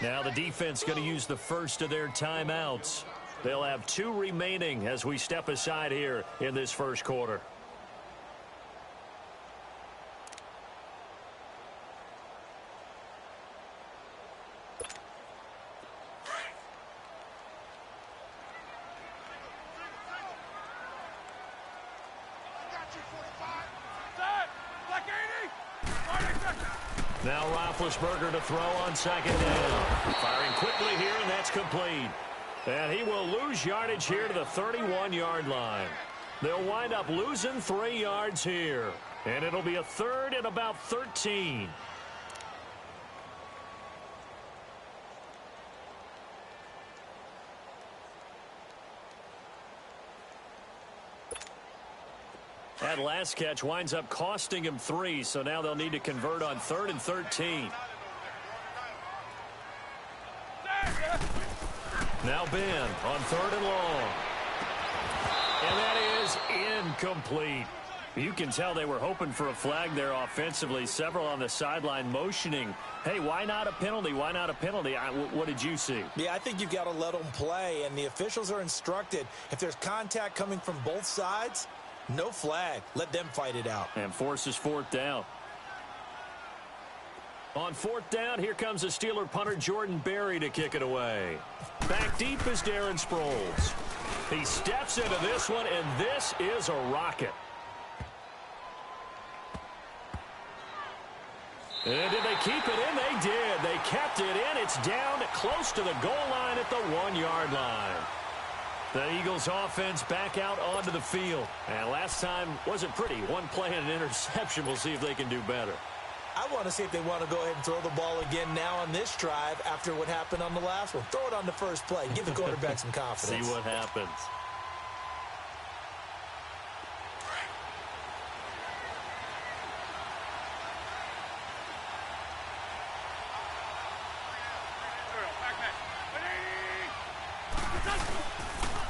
Now the defense going to use the first of their timeouts. They'll have 2 remaining as we step aside here in this first quarter. Now Roethlisberger to throw on second down. Firing quickly here, and that's complete. And he will lose yardage here to the 31-yard line. They'll wind up losing 3 yards here. And it'll be a 3rd and about 13. That last catch winds up costing him 3, so now they'll need to convert on 3rd and 13. Now Ben on 3rd and long. And that is incomplete. You can tell they were hoping for a flag there offensively. Several on the sideline motioning, hey, why not a penalty? Why not a penalty? What did you see? Yeah, I think you've got to let them play, and the officials are instructed. If there's contact coming from both sides, no flag. Let them fight it out. And forces 4th down. On 4th down, here comes the Steeler punter Jordan Berry to kick it away. Back deep is Darren Sproles. He steps into this one, and this is a rocket. And did they keep it in? They did. They kept it in. It's down close to the goal line at the 1-yard line. The Eagles offense back out onto the field. And last time wasn't pretty. One play and an interception. We'll see if they can do better. I want to see if they want to go ahead and throw the ball again now on this drive after what happened on the last one. Throw it on the first play. Give the quarterback some confidence. See what happens.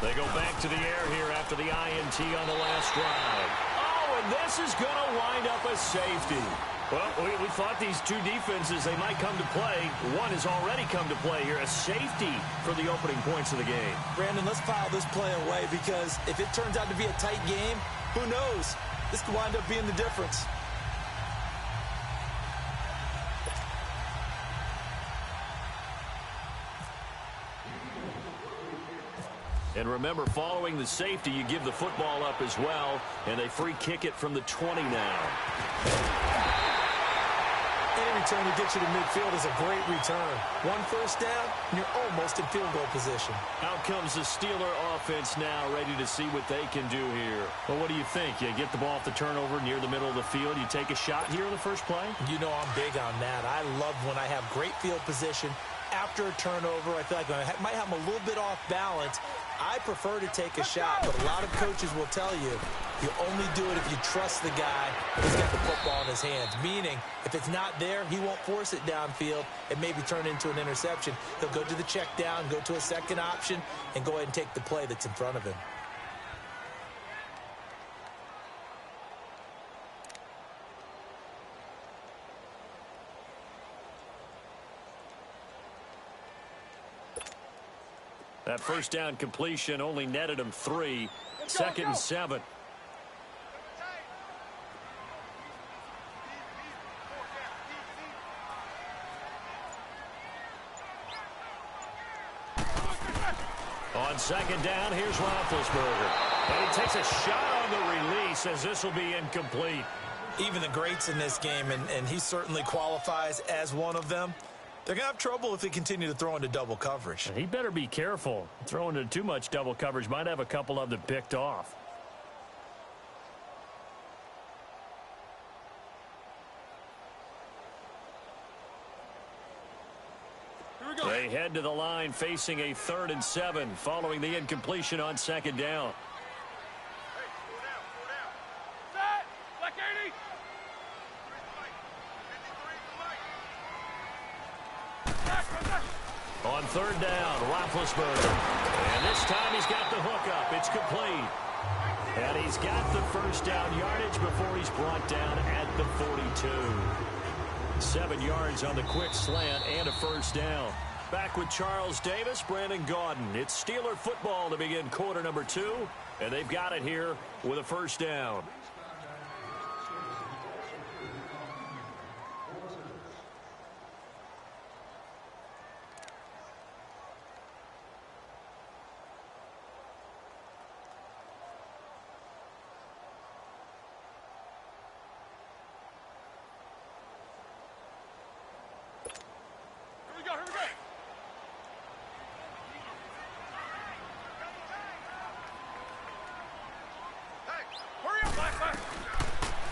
They go back to the air here after the INT on the last drive. Oh, and this is going to wind up a safety. Well, we thought these two defenses, they might come to play. One has already come to play here, a safety for the opening points of the game. Brandon, let's file this play away because if it turns out to be a tight game, who knows? This could wind up being the difference. And remember, following the safety, you give the football up as well, and they free kick it from the 20 now. Any return to get you to midfield is a great return. 1 first down, and you're almost in field goal position. Out comes the Steeler offense now, ready to see what they can do here. Well, what do you think? You get the ball off the turnover near the middle of the field, you take a shot here in the first play? You know I'm big on that. I love when I have great field position. After a turnover, I feel like I might have them a little bit off balance. I prefer to take a shot, but a lot of coaches will tell you, you only do it if you trust the guy who's got the football in his hands. Meaning, if it's not there, he won't force it downfield and maybe turn into an interception. He'll go to the check down, go to a second option, and go ahead and take the play that's in front of him. That first down completion only netted him 3. Second and 7. On second down, here's Roethlisberger. And he takes a shot on the release as this will be incomplete. Even the greats in this game, and he certainly qualifies as one of them, they're going to have trouble if they continue to throw into double coverage. He better be careful. Throwing into too much double coverage might have a couple of them picked off. They head to the line facing a 3rd and 7 following the incompletion on second down. On 3rd down, Roethlisberger. And this time he's got the hook up. It's complete. And he's got the first down yardage before he's brought down at the 42. 7 yards on the quick slant and a first down. Back with Charles Davis, Brandon Gaudin. It's Steeler football to begin quarter number 2, and they've got it here with a first down.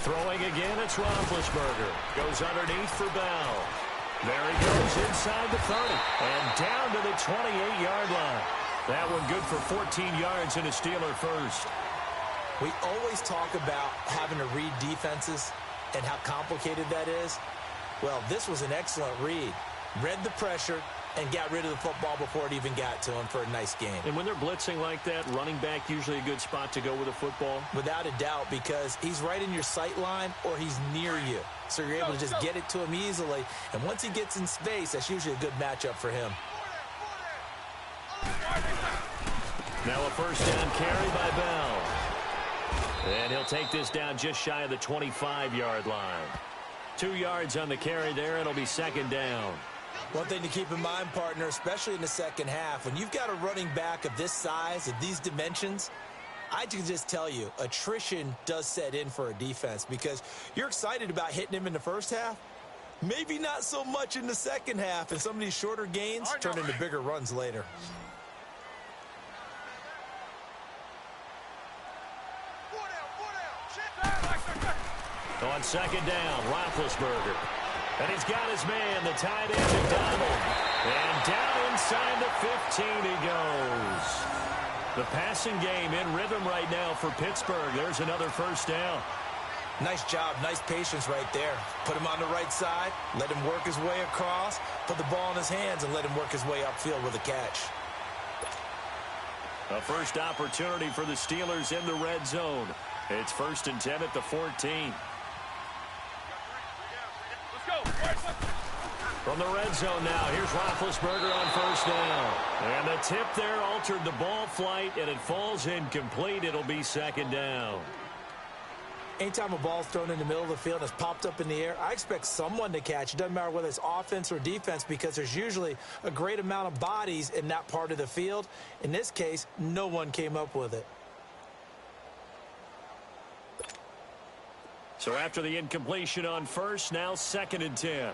Throwing again, it's Roethlisberger. Goes underneath for Bell. There he goes inside the 30. And down to the 28-yard line. That one good for 14 yards and a Steeler first. We always talk about having to read defenses and how complicated that is. Well, this was an excellent read. Read the pressure and got rid of the football before it even got to him for a nice game. And when they're blitzing like that, running back usually a good spot to go with a football? Without a doubt, because he's right in your sight line or he's near you. So you're able to just get it to him easily. And once he gets in space, that's usually a good matchup for him. Now a first down carry by Bell. And he'll take this down just shy of the 25-yard line. 2 yards on the carry there. It'll be second down. One thing to keep in mind, partner, especially in the second half, when you've got a running back of this size, of these dimensions, I can just tell you, attrition does set in for a defense because you're excited about hitting him in the first half. Maybe not so much in the second half, and some of these shorter gains turn into bigger runs later. On second down, Roethlisberger. And he's got his man, the tight end, McDonald. And down inside the 15 he goes. The passing game in rhythm right now for Pittsburgh. There's another first down. Nice job, nice patience right there. Put him on the right side, let him work his way across, put the ball in his hands, and let him work his way upfield with a catch. A first opportunity for the Steelers in the red zone. It's 1st and 10 at the 14. From the red zone now, here's Roethlisberger on first down. And the tip there altered the ball flight, and it falls incomplete. It'll be second down. Anytime a ball's thrown in the middle of the field and it's popped up in the air, I expect someone to catch. It doesn't matter whether it's offense or defense because there's usually a great amount of bodies in that part of the field. In this case, no one came up with it. So after the incompletion on first, now 2nd and 10.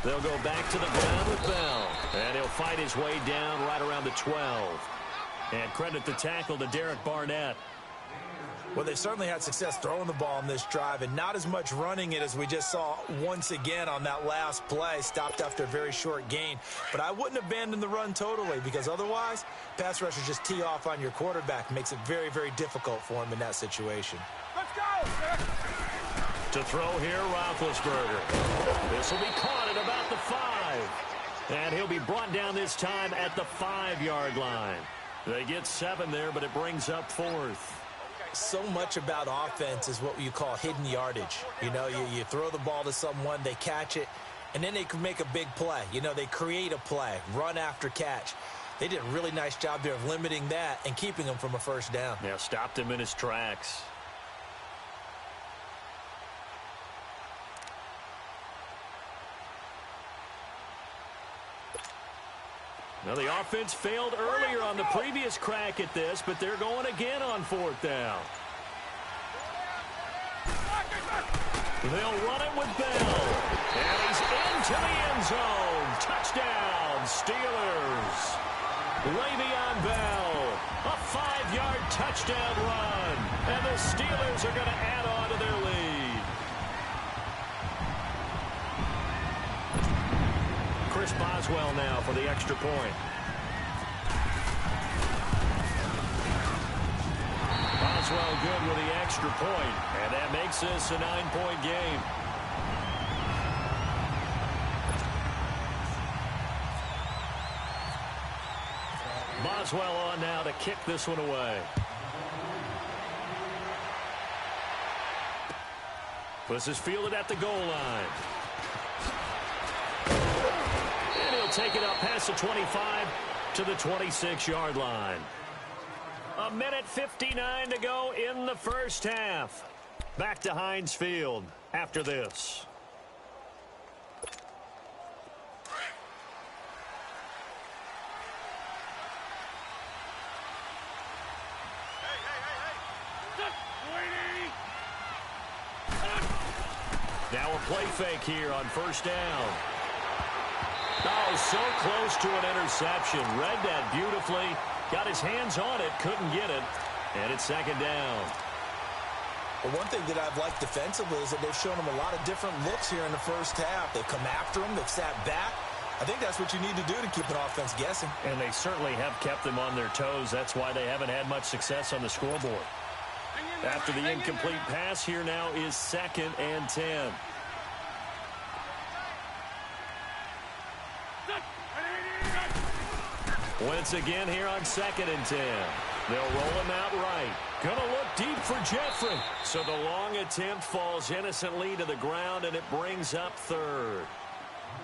They'll go back to the ground with Bell. And he'll fight his way down right around the 12. And credit the tackle to Derek Barnett. Well, they certainly had success throwing the ball on this drive and not as much running it as we just saw once again on that last play. Stopped after a very short gain. But I wouldn't abandon the run totally because otherwise, pass rushers just tee off on your quarterback. Makes it very, very difficult for him in that situation. Let's go! To throw here, Roethlisberger. This will be caught at about the 5. And he'll be brought down this time at the 5-yard line. They get 7 there, but it brings up 4th. So much about offense is what you call hidden yardage. You know, you throw the ball to someone, they catch it, and then they can make a big play. You know, they create a play, run after catch. They did a really nice job there of limiting that and keeping him from a first down. Yeah, stopped him in his tracks. Now, the offense failed earlier on the previous crack at this, but they're going again on 4th down. They'll run it with Bell. And he's into the end zone. Touchdown, Steelers. Le'Veon Bell. A 5-yard touchdown run. And the Steelers are going to add on to their lead. Chris Boswell now for the extra point. Boswell good with the extra point, and that makes this a 9-point game. Boswell on now to kick this one away. This is fielded at the goal line. And he'll take it up past the 25 to the 26-yard line. 1:59 to go in the first half. Back to Heinz Field after this. Now a play fake here on first down. Oh, so close to an interception. Read that beautifully. Got his hands on it, couldn't get it. And it's second down. Well, one thing that I've liked defensively is that they've shown him a lot of different looks here in the first half. They've come after him. They've sat back. I think that's what you need to do to keep an offense guessing. And they certainly have kept them on their toes. That's why they haven't had much success on the scoreboard. After the incomplete pass, here now is 2nd and 10. Wentz again here on 2nd and 10. They'll roll him out right. Gonna look deep for Jeffrey. So the long attempt falls innocently to the ground, and it brings up 3rd.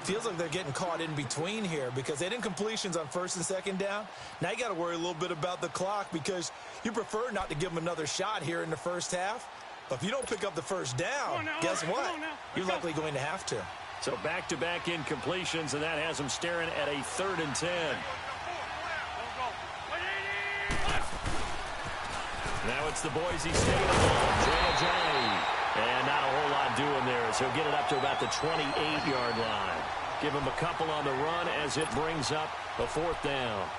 Feels like they're getting caught in between here because they didn't completions on 1st and 2nd down. Now you got to worry a little bit about the clock because you prefer not to give them another shot here in the first half. But if you don't pick up the first down, guess what? You're likely going to have to. So back-to-back incompletions, and that has them staring at a 3rd and 10. Now it's the Boise State Johnny. And not a whole lot doing there as he'll get it up to about the 28-yard line. Give him a couple on the run as it brings up a 4th down.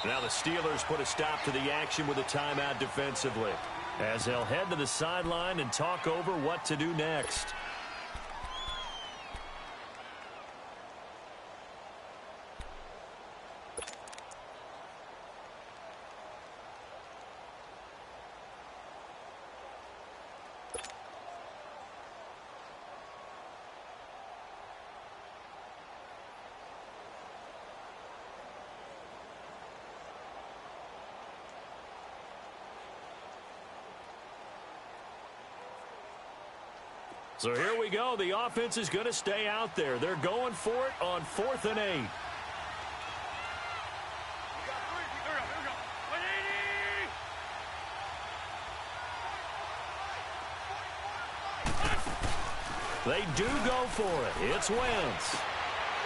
Now the Steelers put a stop to the action with a timeout defensively as they'll head to the sideline and talk over what to do next. So here we go. The offense is going to stay out there. They're going for it on 4th and 8. They do go for it. It's Wentz.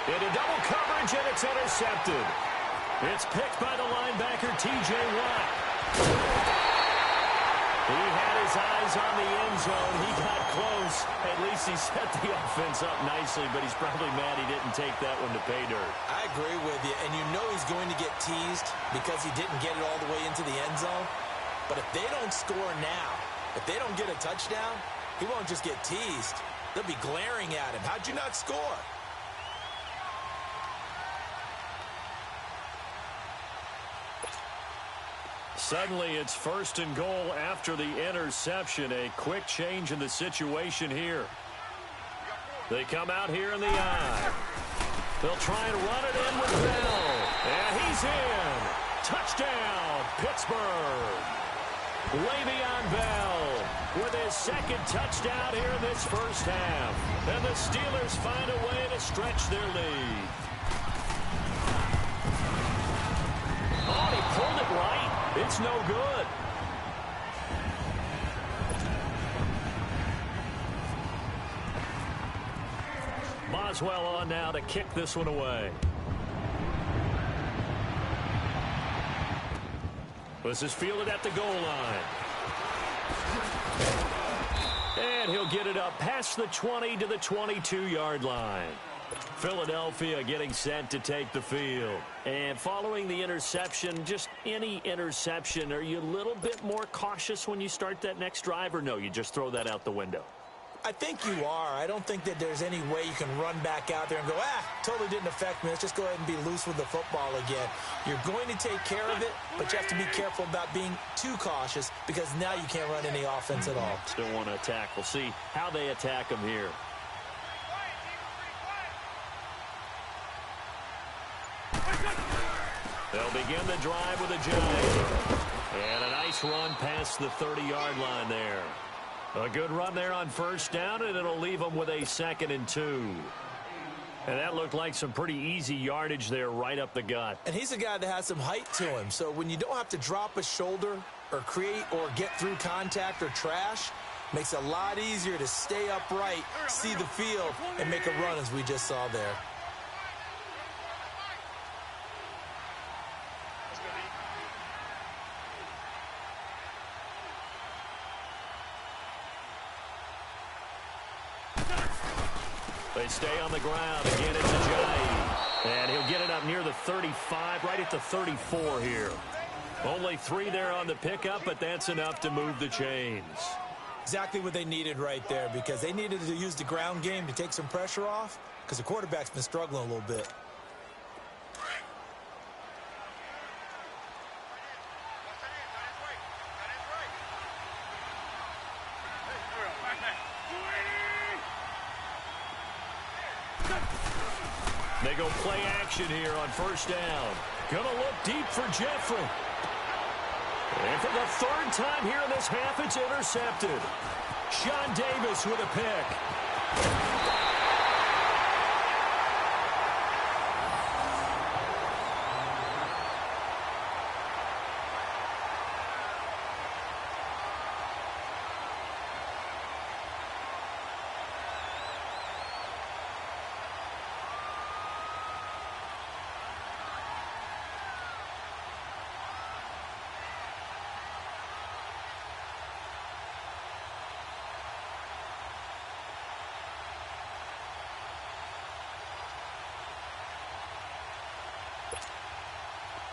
Into double coverage, and it's intercepted. It's picked by the linebacker, T.J. Watt. He had his eyes on the end zone. He got close. At least he set the offense up nicely, but he's probably mad he didn't take that one to pay dirt. I agree with you, and you know he's going to get teased because he didn't get it all the way into the end zone. But if they don't score now, if they don't get a touchdown, he won't just get teased. They'll be glaring at him. How'd you not score? Suddenly, it's 1st and goal after the interception. A quick change in the situation here. They come out here in the eye. They'll try and run it in with Bell. And he's in. Touchdown, Pittsburgh. Le'Veon Bell with his 2nd touchdown here in this first half. And the Steelers find a way to stretch their lead. Oh, he pulled it right. It's no good. Boswell on now to kick this one away. This is fielded at the goal line. And he'll get it up past the 20 to the 22-yard line. Philadelphia getting set to take the field. And following the interception, just any interception, are you a little bit more cautious when you start that next drive, or no, you just throw that out the window? I think you are. I don't think that there's any way you can run back out there and go, totally didn't affect me. Let's just go ahead and be loose with the football again. You're going to take care of it, but you have to be careful about being too cautious because now you can't run any offense at all. Still want to attack. We'll see how they attack them here. They'll begin the drive with a jump. And a nice run past the 30-yard line there. A good run there on first down, and it'll leave them with a 2nd and 2. And that looked like some pretty easy yardage there right up the gut. And he's a guy that has some height to him. So when you don't have to drop a shoulder or create or get through contact or trash, makes it a lot easier to stay upright, see the field, and make a run as we just saw there. They stay on the ground. Again, it's Ajayi. And he'll get it up near the 35, right at the 34 here. Only 3 there on the pickup, but that's enough to move the chains. Exactly what they needed right there, because they needed to use the ground game to take some pressure off, because the quarterback's been struggling a little bit. They go play action here on first down. Gonna look deep for Jeffrey. And for the 3rd time here in this half, it's intercepted. Sean Davis with a pick.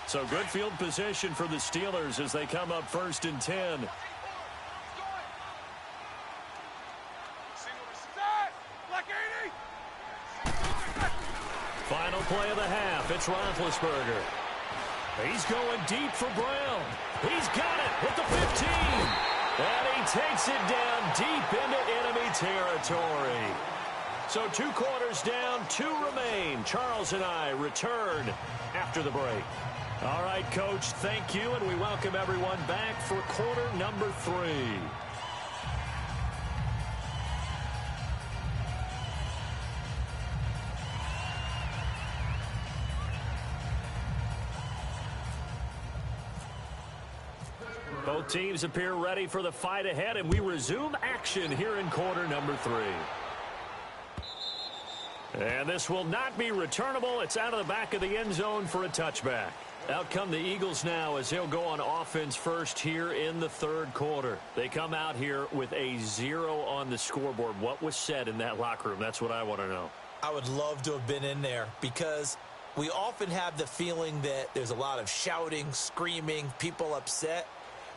So good field position for the Steelers as they come up 1st and 10. Final play of the half. It's Roethlisberger. He's going deep for Brown. He's got it at the 15. And he takes it down deep into enemy territory. So 2 quarters down, 2 remain. Charles and I return after the break. All right, Coach, thank you, and we welcome everyone back for quarter number 3. Both teams appear ready for the fight ahead, and we resume action here in quarter number 3. And this will not be returnable. It's out of the back of the end zone for a touchback. Out come the Eagles now as they'll go on offense first here in the 3rd quarter. They come out here with a 0 on the scoreboard. What was said in that locker room? That's what I want to know. I would love to have been in there, because we often have the feeling that there's a lot of shouting, screaming, people upset.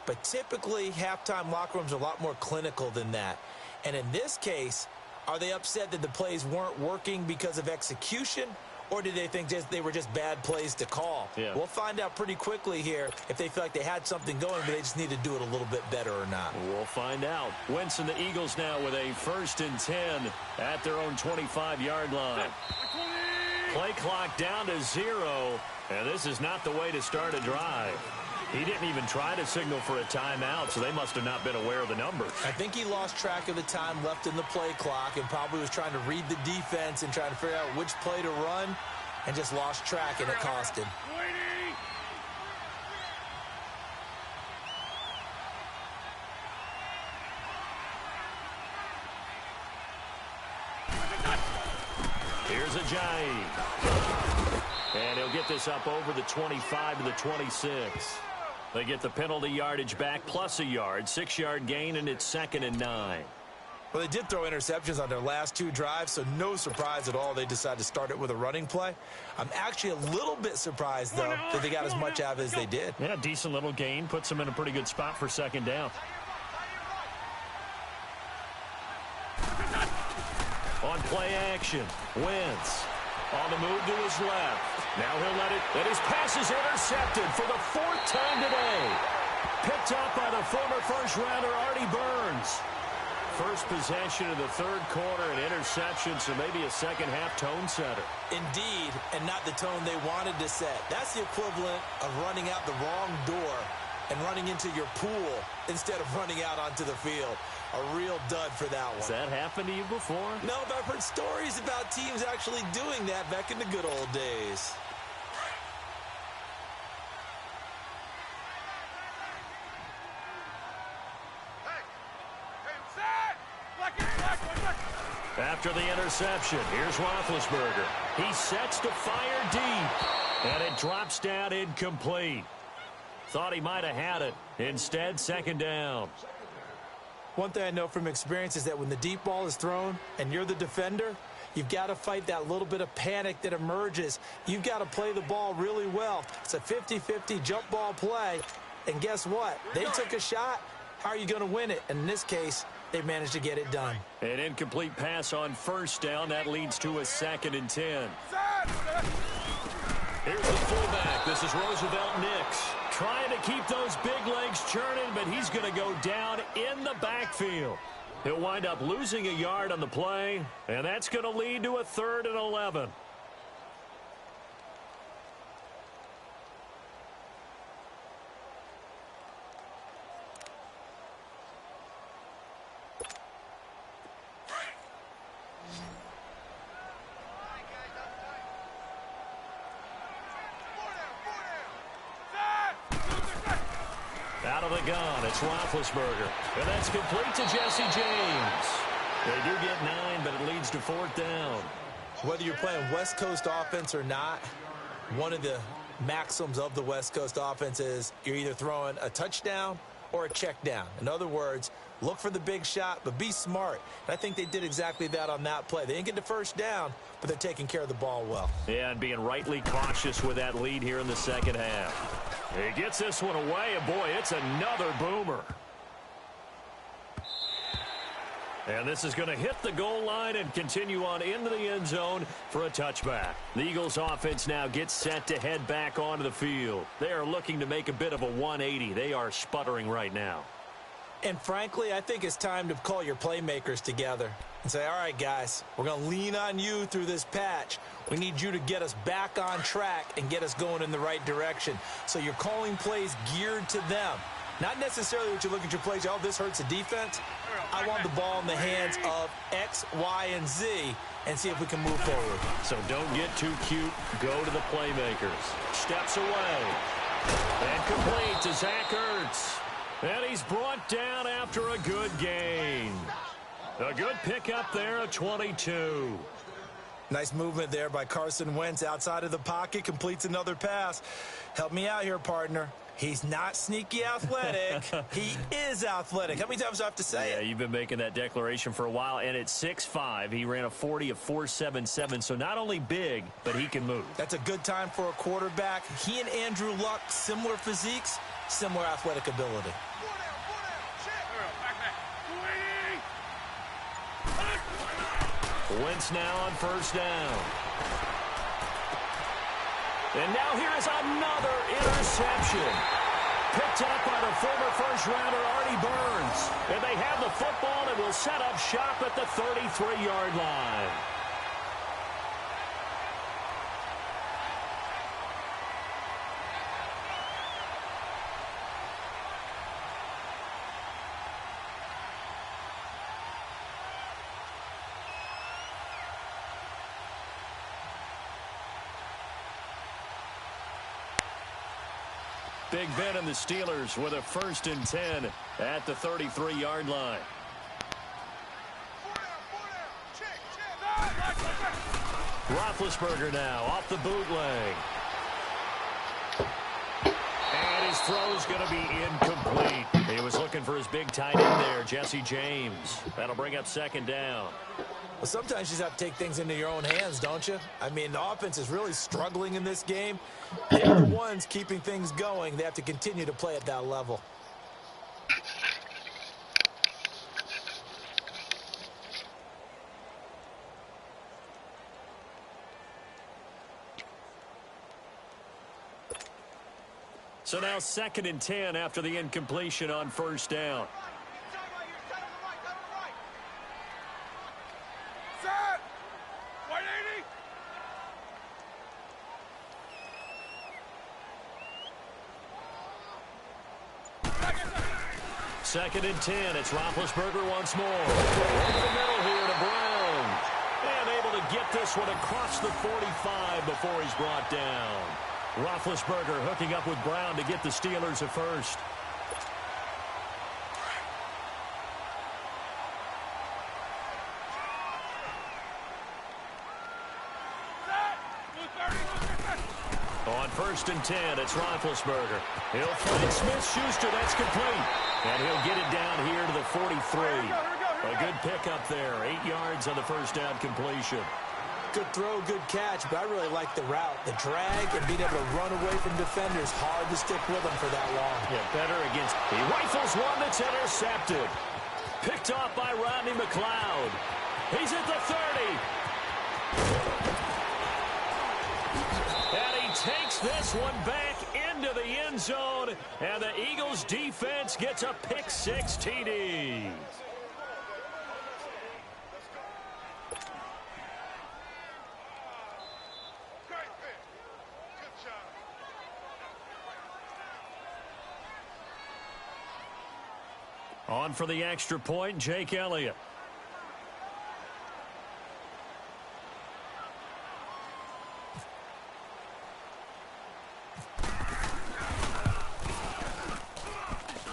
But typically, halftime locker rooms are a lot more clinical than that. And in this case, are they upset that the plays weren't working because of execution? Or do they think they were just bad plays to call? Yeah. We'll find out pretty quickly here if they feel like they had something going, but they just need to do it a little bit better or not. We'll find out. Wentz and the Eagles now with a 1st and 10 at their own 25-yard line. Play clock down to 0, and this is not the way to start a drive. He didn't even try to signal for a timeout, so they must have not been aware of the numbers. I think he lost track of the time left in the play clock and probably was trying to read the defense and trying to figure out which play to run, and just lost track, and it cost him. Here's Ajayi. And he'll get this up over the 25 to the 26. They get the penalty yardage back plus a yard. 6-yard gain, and it's 2nd and 9. Well, they did throw interceptions on their last 2 drives, so no surprise at all they decided to start it with a running play. I'm actually a little bit surprised, though, that they got as much out of it as they did. Yeah, decent little gain. Puts them in a pretty good spot for 2nd down. On play action, Wentz. On the move to his left. Now he'll let it, and his pass is intercepted for the 4th time today. Picked up by the former first-rounder Artie Burns. First possession of the 3rd quarter, an interception, so maybe a second-half tone setter. Indeed, and not the tone they wanted to set. That's the equivalent of running out the wrong door and running into your pool instead of running out onto the field. A real dud for that one. Has that happened to you before? No, but I've heard stories about teams actually doing that back in the good old days. After the interception, here's Roethlisberger. He sets to fire deep, and it drops down incomplete. Thought he might have had it. Instead, second down. One thing I know from experience is that when the deep ball is thrown and you're the defender, you've got to fight that little bit of panic that emerges. You've got to play the ball really well. It's a 50-50 jump ball play, and guess what? They took a shot. How are you going to win it? And in this case, they managed to get it done. An incomplete pass on first down. That leads to a 2nd and 10. Here's the fullback. This is Roosevelt Nix. Trying to keep those big legs churning, but he's going to go down in the backfield. He'll wind up losing a yard on the play, and that's going to lead to a 3rd and 11. Out of the gun, it's Roethlisberger. And that's complete to Jesse James. They do get 9, but it leads to 4th down. Whether you're playing West Coast offense or not, one of the maxims of the West Coast offense is you're either throwing a touchdown or a check down. In other words, look for the big shot, but be smart. And I think they did exactly that on that play. They didn't get the first down, but they're taking care of the ball well. Yeah, and being rightly cautious with that lead here in the second half. He gets this one away, and boy, it's another boomer. And this is going to hit the goal line and continue on into the end zone for a touchback. The Eagles offense now gets set to head back onto the field. They are looking to make a bit of a 180. They are sputtering right now. And frankly, I think it's time to call your playmakers together and say, all right, guys, we're going to lean on you through this patch. We need you to get us back on track and get us going in the right direction. So you're calling plays geared to them. Not necessarily what you look at your plays, oh, this hurts the defense. I want the ball in the hands of X, Y, and Z and see if we can move forward. So don't get too cute. Go to the playmakers. Steps away. And complete to Zach Ertz. And he's brought down after a good gain. A good pickup there at 22. Nice movement there by Carson Wentz outside of the pocket. Completes another pass. Help me out here, partner. He's not sneaky athletic. He is athletic. How many times do I have to say it? Yeah, you've been making that declaration for a while. And at 6'5", he ran a 40 of 4.77. So not only big, but he can move. That's a good time for a quarterback. He and Andrew Luck, similar physiques, similar athletic ability. Wentz now on first down. And now here is another interception. Picked up by the former first-rounder Artie Burns. And they have the football and will set up shop at the 33-yard line. Big Ben and the Steelers with a 1st and 10 at the 33-yard line. Roethlisberger now off the bootleg. And his throw is going to be incomplete. He was looking for his big tight end there, Jesse James. That'll bring up 2nd down. Well, sometimes you just have to take things into your own hands, don't you? I mean, the offense is really struggling in this game. They're the ones keeping things going. They have to continue to play at that level. So now 2nd and 10 after the incompletion on first down. second and 10. It's Roethlisberger once more. Over the middle here to Brown. And able to get this one across the 45 before he's brought down. Roethlisberger hooking up with Brown to get the Steelers a first. On first and 10, it's Roethlisberger. He'll find Smith-Schuster. That's complete. And he'll get it down here to the 43. A good pickup there. 8 yards on the first down completion. Good throw, good catch, but I really like the route. The drag and being able to run away from defenders. Hard to stick with them for that long. Yeah, better against. He rifles one that's intercepted. Picked off by Rodney McLeod. He's at the 30. And he takes this one back into the end zone. And the Eagles defense gets a pick six TD. On for the extra point, Jake Elliott.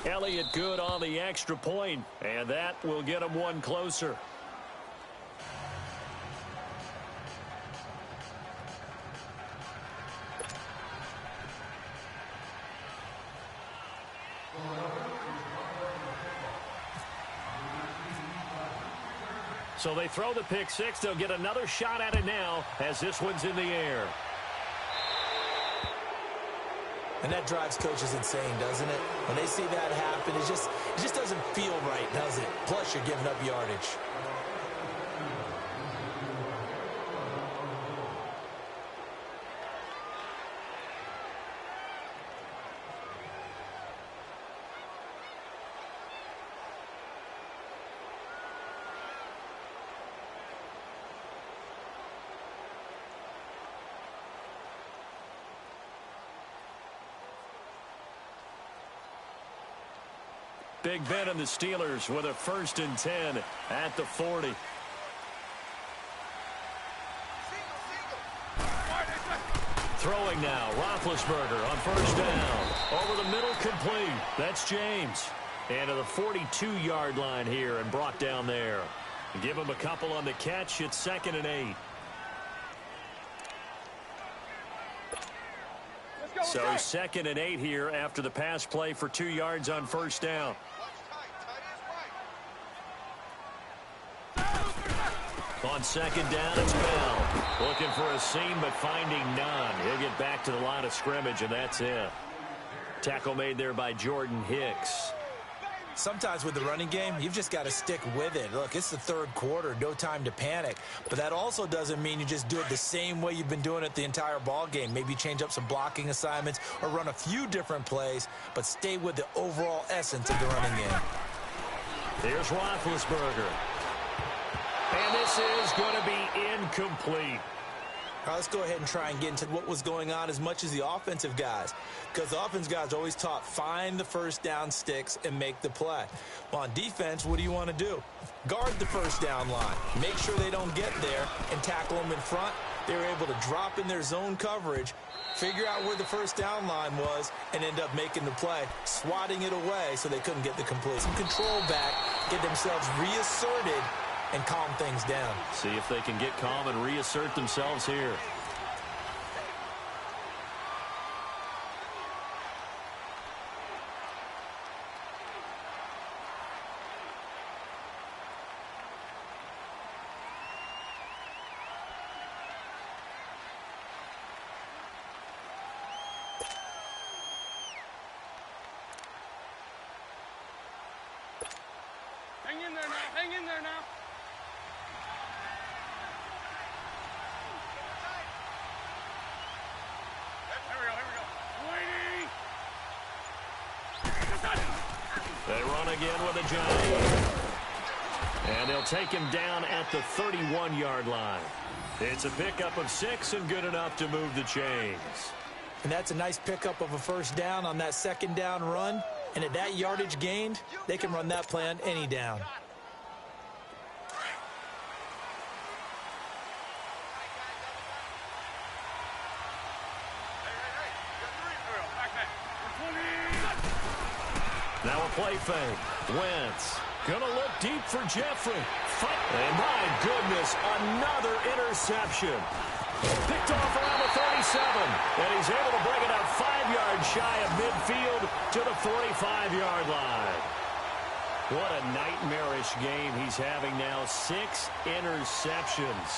Elliott good on the extra point, and that will get him one closer. So they throw the pick six. They'll get another shot at it now as this one's in the air. And that drives coaches insane, doesn't it? When they see that happen, it just doesn't feel right, does it? Plus, you're giving up yardage. Big Ben and the Steelers with a first and 10 at the 40. Throwing now, Roethlisberger on first down. Over the middle, complete. That's James. And to the 42-yard line here and brought down there. Give him a couple on the catch. It's second and 8. So second and 8 here after the pass play for 2 yards on first down. On second down, it's Bell. Looking for a seam, but finding none. He'll get back to the line of scrimmage, and that's it. Tackle made there by Jordan Hicks. Sometimes with the running game, you've just got to stick with it. Look, it's the third quarter, no time to panic. But that also doesn't mean you just do it the same way you've been doing it the entire ball game. Maybe change up some blocking assignments or run a few different plays, but stay with the overall essence of the running game. Here's Roethlisberger. And this is going to be incomplete. All right, let's go ahead and try and get into what was going on as much as the offensive guys. Because the offensive guys are always taught, find the first down sticks and make the play. Well, on defense, what do you want to do? Guard the first down line. Make sure they don't get there and tackle them in front. They were able to drop in their zone coverage, figure out where the first down line was, and end up making the play, swatting it away so they couldn't get the complete. Some control back, get themselves reasserted, and calm things down. See if they can get calm and reassert themselves here. Hang in there now. Hang in there now. They run again with a giant. And they'll take him down at the 31-yard line. It's a pickup of 6 and good enough to move the chains. And that's a nice pickup of a first down on that second down run. And at that yardage gained, they can run that play on any down. Now a play fake. Wentz gonna look deep for Jeffrey. And my goodness, another interception. Picked off around the 37. And he's able to bring it up 5 yards shy of midfield to the 45-yard line. What a nightmarish game he's having now. 6 interceptions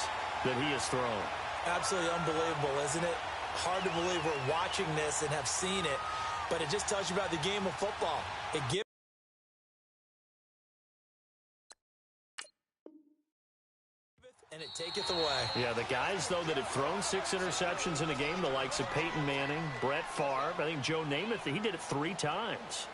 that he has thrown. Absolutely unbelievable, isn't it? Hard to believe we're watching this and have seen it, but it just tells you about the game of football. It gives and it taketh away. Yeah, the guys, though, that have thrown 6 interceptions in a game, the likes of Peyton Manning, Brett Favre, I think Joe Namath, he did it 3 times.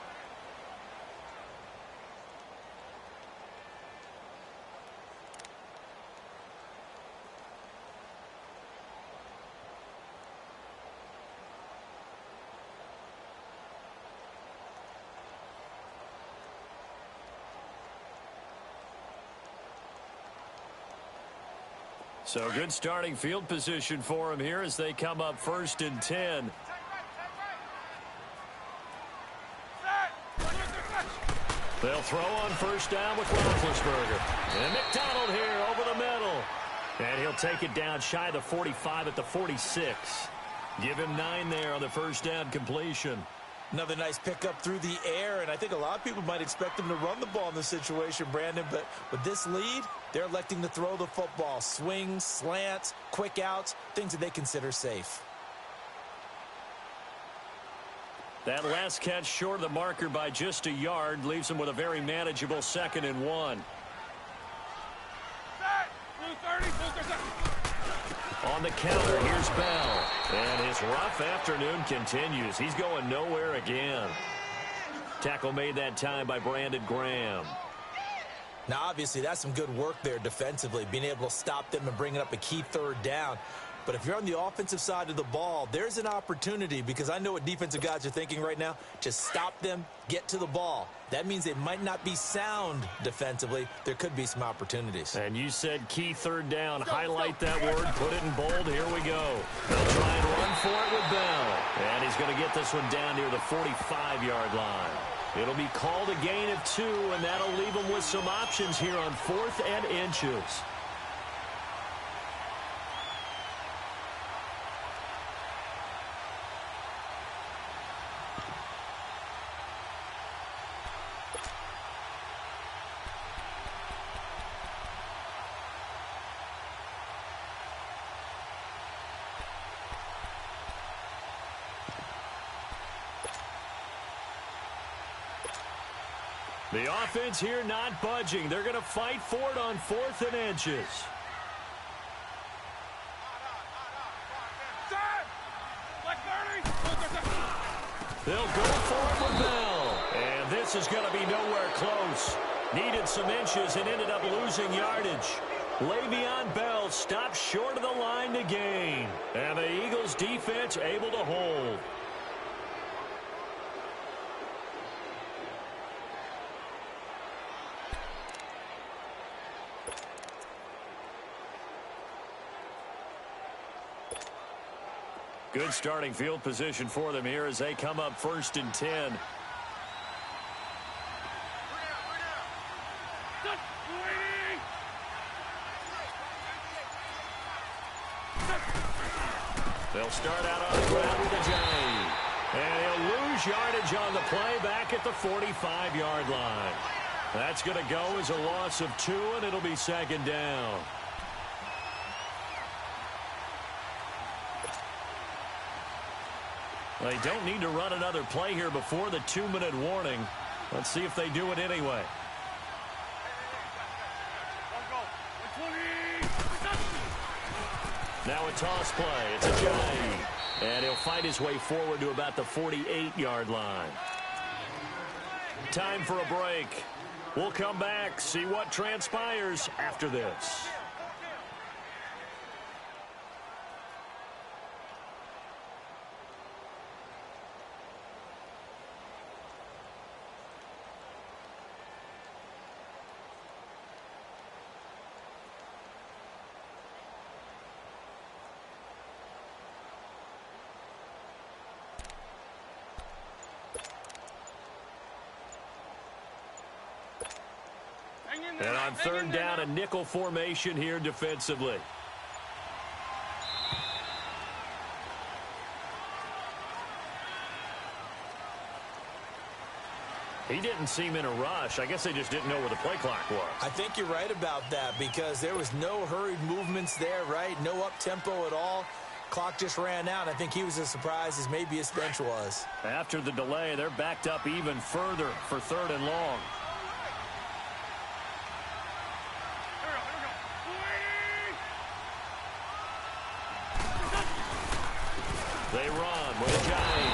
So good starting field position for him here as they come up 1st and 10. They'll throw on 1st down with Roethlisberger. And McDonald here over the middle. And he'll take it down shy of the 45 at the 46. Give him 9 there on the 1st down completion. Another nice pickup through the air, and I think a lot of people might expect him to run the ball in this situation, Brandon, but with this lead, they're electing to throw the football. Swings, slants, quick outs, things that they consider safe. That last catch short of the marker by just a yard leaves him with a very manageable 2nd and 1. On the counter, here's Bell. And his rough afternoon continues. He's going nowhere again. Tackle made that time by Brandon Graham. Now, obviously, that's some good work there defensively, being able to stop them and bringing up a key 3rd down. But if you're on the offensive side of the ball, there's an opportunity, because I know what defensive guys are thinking right now. Just stop them, get to the ball. That means they might not be sound defensively. There could be some opportunities. And you said key 3rd down. Highlight that word. Put it in bold. Here we go. They'll try and run for it with Bell. And he's going to get this one down near the 45-yard line. It'll be called a gain of 2, and that'll leave them with some options here on 4th and inches. The offense here not budging. They're going to fight for it on 4th and inches. They'll go for it with Bell. And this is going to be nowhere close. Needed some inches and ended up losing yardage. Le'Veon Bell stopped short of the line to gain. And the Eagles defense able to hold. Good starting field position for them here as they come up 1st and 10. They'll start out on the ground with a Johnny. And he'll lose yardage on the play back at the 45-yard line. That's going to go as a loss of 2, and it'll be 2nd down. They don't need to run another play here before the 2-minute warning. Let's see if they do it anyway. Now a toss play. It's a Johnny. And he'll fight his way forward to about the 48-yard line. Time for a break. We'll come back, see what transpires after this. On third down, a nickel formation here defensively. He didn't seem in a rush. I guess they just didn't know where the play clock was. I think you're right about that because there was no hurried movements there, right? No up-tempo at all. Clock just ran out. I think he was as surprised as maybe his bench was. After the delay, they're backed up even further for third and long. They run with Johnny.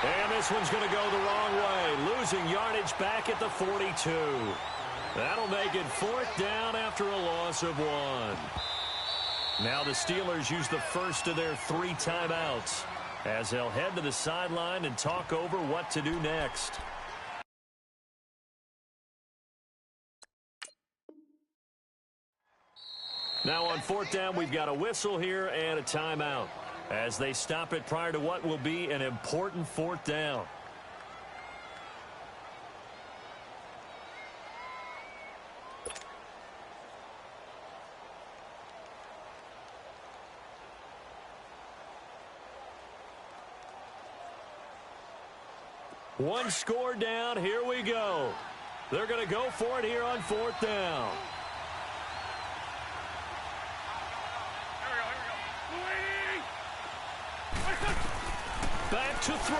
And this one's going to go the wrong way. Losing yardage back at the 42. That'll make it fourth down after a loss of 1. Now the Steelers use the first of their 3 timeouts as they'll head to the sideline and talk over what to do next. Now on fourth down, we've got a whistle here and a timeout as they stop it prior to what will be an important fourth down. One score down. Here we go. They're going to go for it here on fourth down. Back to throw.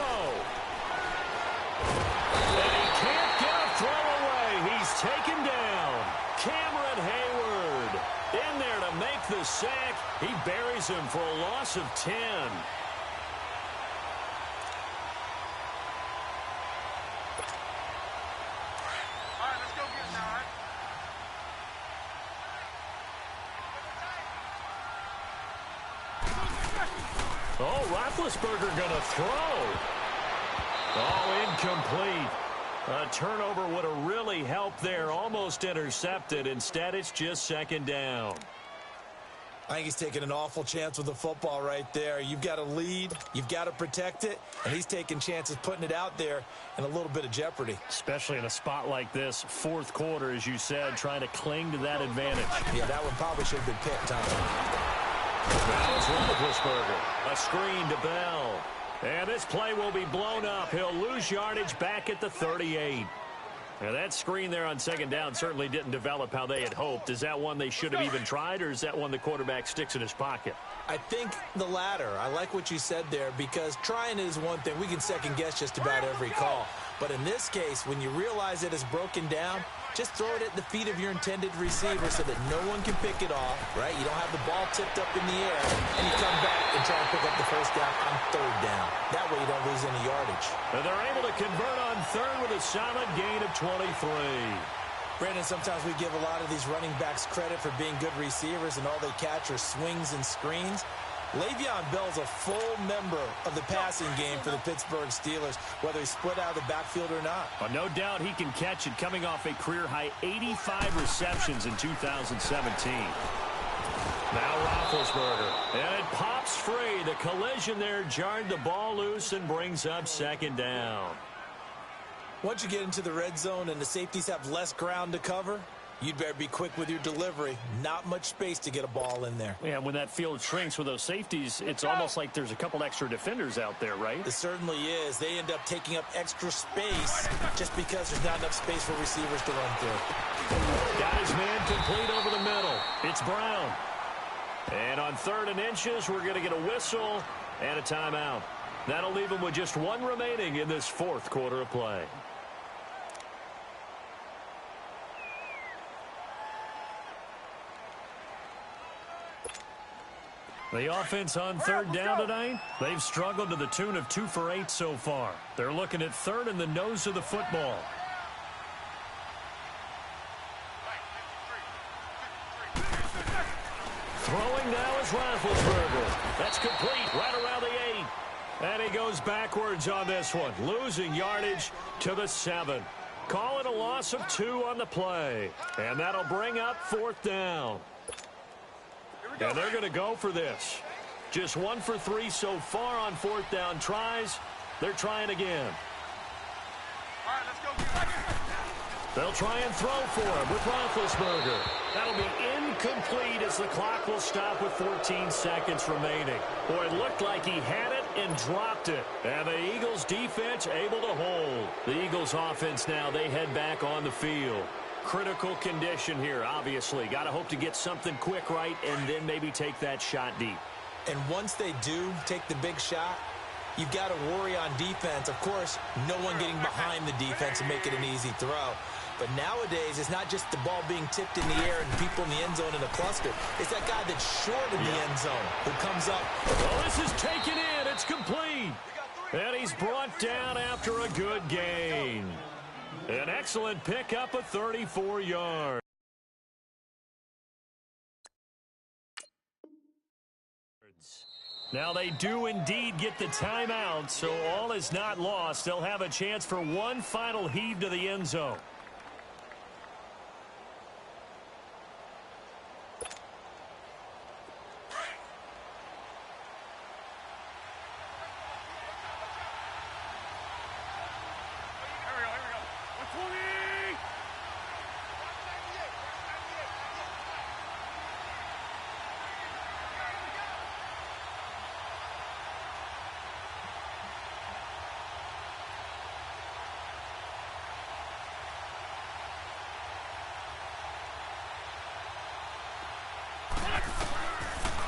And he can't get a throw away. He's taken down. Cameron Hayward in there to make the sack. He buries him for a loss of 10. Oh, Roethlisberger going to throw. Oh, incomplete. A turnover would have really helped there. Almost intercepted. Instead, it's just second down. I think he's taking an awful chance with the football right there. You've got to lead. You've got to protect it. And he's taking chances putting it out there in a little bit of jeopardy. Especially in a spot like this, fourth quarter, as you said, trying to cling to that advantage. Yeah, that one probably should have been picked, Tom. Now it's Roethlisberger. A screen to Bell. And this play will be blown up. He'll lose yardage back at the 38. Now that screen there on second down certainly didn't develop how they had hoped. Is that one they should have even tried, or is that one the quarterback sticks in his pocket? I think the latter. I like what you said there because trying is one thing. We can second guess just about every call. But in this case, when you realize it is broken down, just throw it at the feet of your intended receiver so that no one can pick it off, right? You don't have the ball tipped up in the air, and you come back and try and pick up the first down on third down. That way you don't lose any yardage. And they're able to convert on third with a solid gain of 23. Brandon, sometimes we give a lot of these running backs credit for being good receivers, and all they catch are swings and screens. Le'Veon Bell's a full member of the passing game for the Pittsburgh Steelers, whether he's split out of the backfield or not. Well, no doubt he can catch it, coming off a career-high 85 receptions in 2017. Now Roethlisberger, and it pops free. The collision there jarred the ball loose and brings up second down. Once you get into the red zone and the safeties have less ground to cover, you'd better be quick with your delivery. Not much space to get a ball in there. Yeah, when that field shrinks with those safeties, it's almost like there's a couple extra defenders out there, right? It certainly is. They end up taking up extra space just because there's not enough space for receivers to run through. Got his man complete over the middle. It's Brown. And on 3rd and inches, we're going to get a whistle and a timeout. That'll leave him with just one remaining in this fourth quarter of play. The offense on third down tonight, they've struggled to the tune of 2 for 8 so far. They're looking at third in the nose of the football. Throwing now is Roethlisberger. That's complete right around the 8. And he goes backwards on this one, losing yardage to the 7. Call it a loss of 2 on the play. And that'll bring up fourth down. And they're going to go for this. Just 1 for 3 so far on fourth down tries. They're trying again. All right, let's go. They'll try and throw for him with Roethlisberger. That'll be incomplete as the clock will stop with 14 seconds remaining. Boy, it looked like he had it and dropped it. And the Eagles defense able to hold. The Eagles offense now, they head back on the field. Critical condition here, obviously. Got to hope to get something quick right and then maybe take that shot deep. And once they do take the big shot, you've got to worry on defense. Of course, no one getting behind the defense and make it an easy throw. But nowadays, it's not just the ball being tipped in the air and people in the end zone in a cluster. It's that guy that's short in the end zone who comes up. Well, this is taken in. It's complete. And he's brought down after a good gain. An excellent pickup of 34 yards. Now they do indeed get the timeout, so all is not lost. They'll have a chance for one final heave to the end zone.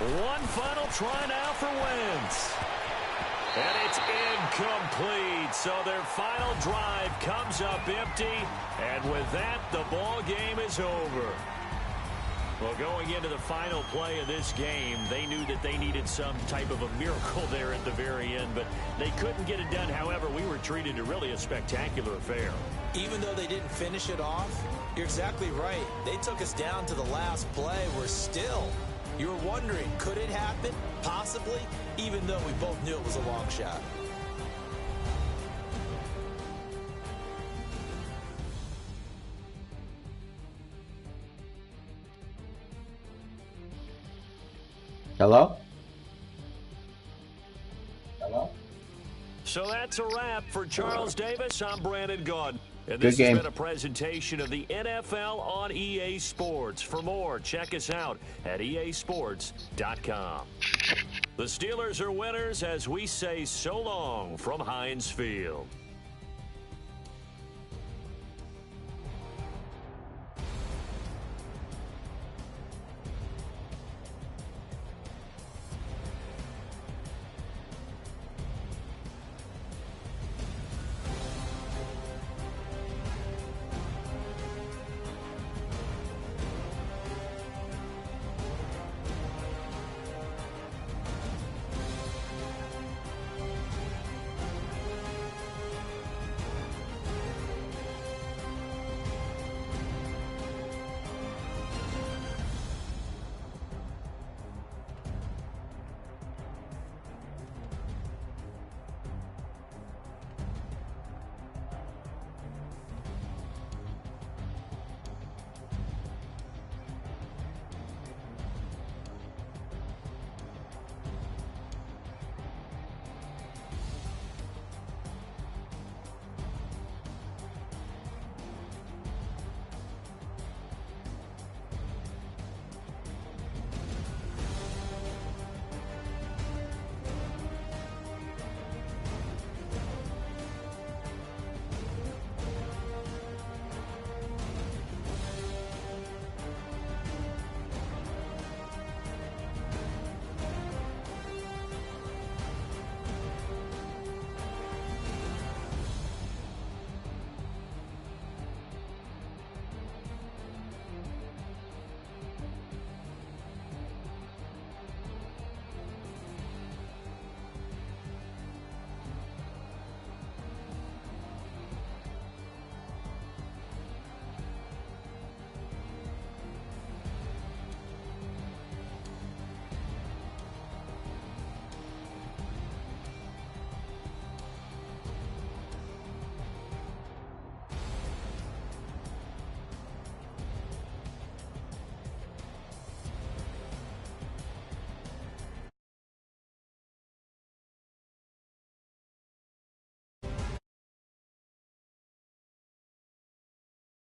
One final try now for Wentz. And it's incomplete. So their final drive comes up empty. And with that, the ball game is over. Well, going into the final play of this game, they knew that they needed some type of a miracle there at the very end, but they couldn't get it done. However, we were treated to really a spectacular affair. Even though they didn't finish it off, you're exactly right. They took us down to the last play. We're still... You're wondering, could it happen? Possibly, even though we both knew it was a long shot. Hello? So that's a wrap for Charles Davis. I'm Brandon Gaudin. And Good this game. has been a presentation of the NFL on EA Sports. For more, check us out at easports.com. The Steelers are winners as we say so long from Heinz Field.